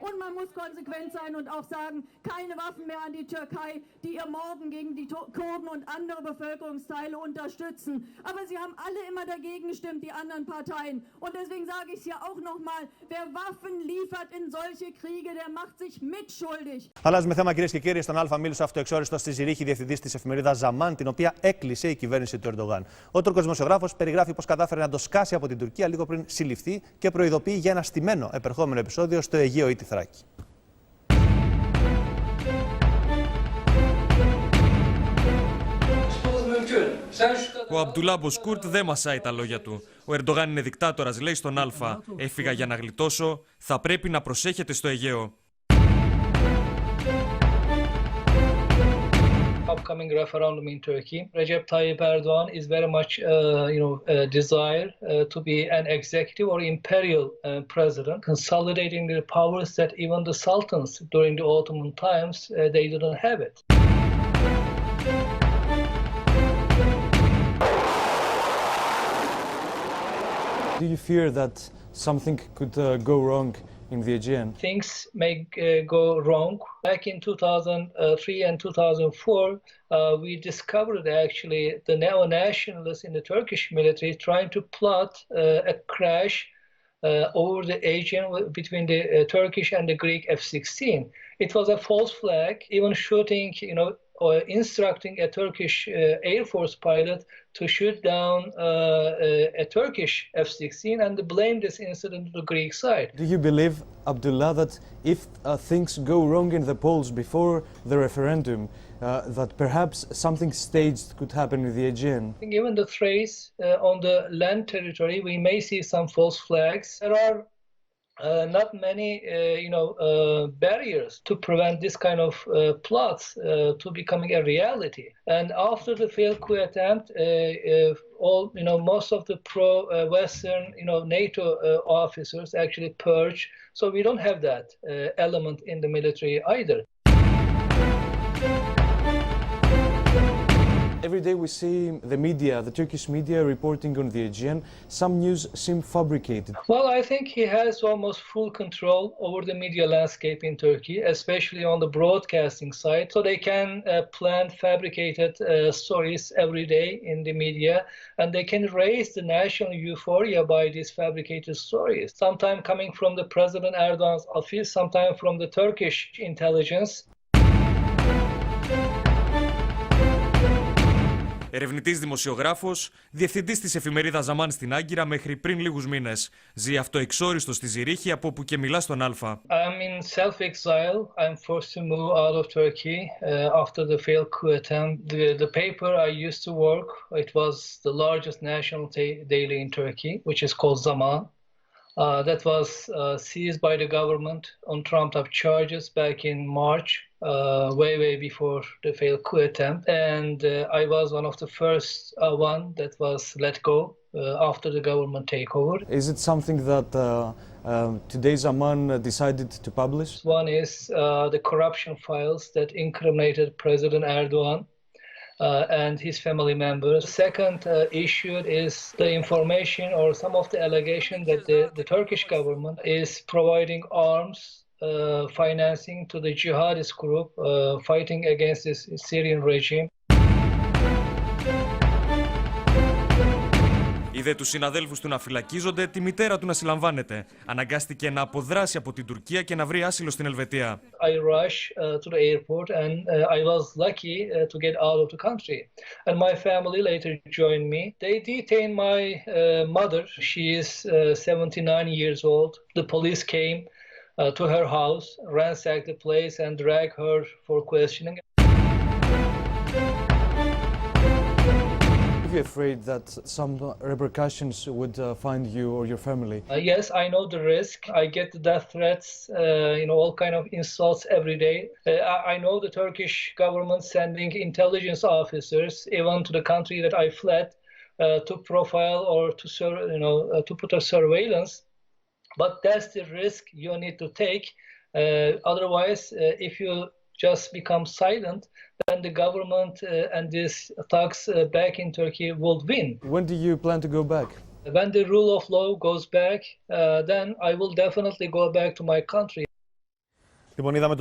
Und man muss konsequent sein und auch sagen, keine Waffen mehr an die Türkei, die ihr Morden gegen die Kurden und andere Bevölkerungsteile unterstützen. Aber sie haben alle immer dagegen gestimmt, die anderen Parteien. Und deswegen sage ich es hier auch nochmal, wer Waffen liefert in solche Kriege, der macht sich mitschuldig. Αλλάζουμε θέμα, κυρίες και κύριοι. Στον Α μίλησε αυτοεξόριστο στη Ζηρίχη διευθυντής της εφημερίδας Zaman, την οποία έκλεισε η κυβέρνηση του Ερντογάν. Ο Τούρκος δημοσιογράφος περιγράφει πως κατάφερε να το σκάσει από την Τουρκία λίγο πριν συλληφθεί και προειδοποιεί για ένα στημένο επερχόμενο επεισόδιο στο Αιγαίο ή τη Θράκη. Ο Αμπτουλά Μποσκούρτ δεν μασάει τα λόγια του. Ο Ερντογάν είναι δικτάτορας, λέει στον Α. Έφυγα για να γλιτώσω. Θα πρέπει να προσέχετε στο Αιγαίο. Upcoming referendum in Turkey, Recep Tayyip Erdogan is very much, desire to be an executive or imperial president, consolidating the powers that even the sultans during the Ottoman times they didn't have it. Do you fear that something could go wrong in the Aegean? Things may go wrong. Back in 2003 and 2004, we discovered actually the neo-nationalists in the Turkish military trying to plot a crash over the Aegean between the Turkish and the Greek F-16. It was a false flag, even shooting, or instructing a Turkish Air Force pilot to shoot down a Turkish F-16 and blame this incident to the Greek side. Do you believe, Abdullah, that if things go wrong in the polls before the referendum, that perhaps something staged could happen in the Aegean? Given the threats on the land territory, we may see some false flags. There are not many, barriers to prevent this kind of plots to becoming a reality. And after the failed coup attempt, most of the pro-Western, NATO officers actually purged. So we don't have that element in the military either. Every day we see the media, the Turkish media, reporting on the Aegean. Some news seem fabricated. Well, I think he has almost full control over the media landscape in Turkey, especially on the broadcasting side. So they can plant fabricated stories every day in the media, and they can raise the national euphoria by these fabricated stories. Sometimes coming from the President Erdogan's office, sometimes from the Turkish intelligence. Ερευνητής δημοσιογράφος, διευθυντής της εφημερίδας Zaman στην Άγκυρα μέχρι πριν λίγους μήνες. Ζει αυτοεξόριστο στη Ζηρίχη, από όπου και μιλά στον Α. I'm in self-exile. I'm forced to move out of Turkey after the failed coup attempt. The paper I used to work, it was the largest national daily in Turkey, which is called Zaman. That was seized by the government on trumped-up charges back in March, way before the failed coup attempt. And I was one of the first one that was let go after the government takeover. Is it something that today's Zaman decided to publish? One is the corruption files that incriminated President Erdogan and his family members. The second issue is the information or some of the allegation that the Turkish government is providing arms, financing to the jihadist group fighting against this Syrian regime. Είδε τους συναδέλφους του να φυλακίζονται, τη μητέρα του να συλλαμβάνεται. Αναγκάστηκε να αποδράσει από την Τουρκία και να βρει άσυλο στην Ελβετία. I rushed to the airport and I was lucky to get out of the country. And my family later joined me. They detained my mother. She is 79 years old. The police came to her house, ransacked the place and dragged her for questioning. Are you afraid that some repercussions would find you or your family? Yes, I know the risk. I get the death threats, all kind of insults every day. I know the Turkish government sending intelligence officers even to the country that I fled to profile or to put a surveillance. But that's the risk you need to take. Otherwise, if you just become silent, then the government and these thugs back in Turkey will win. When do you plan to go back? When the rule of law goes back, then I will definitely go back to my country. Λοιπόν, είδαμε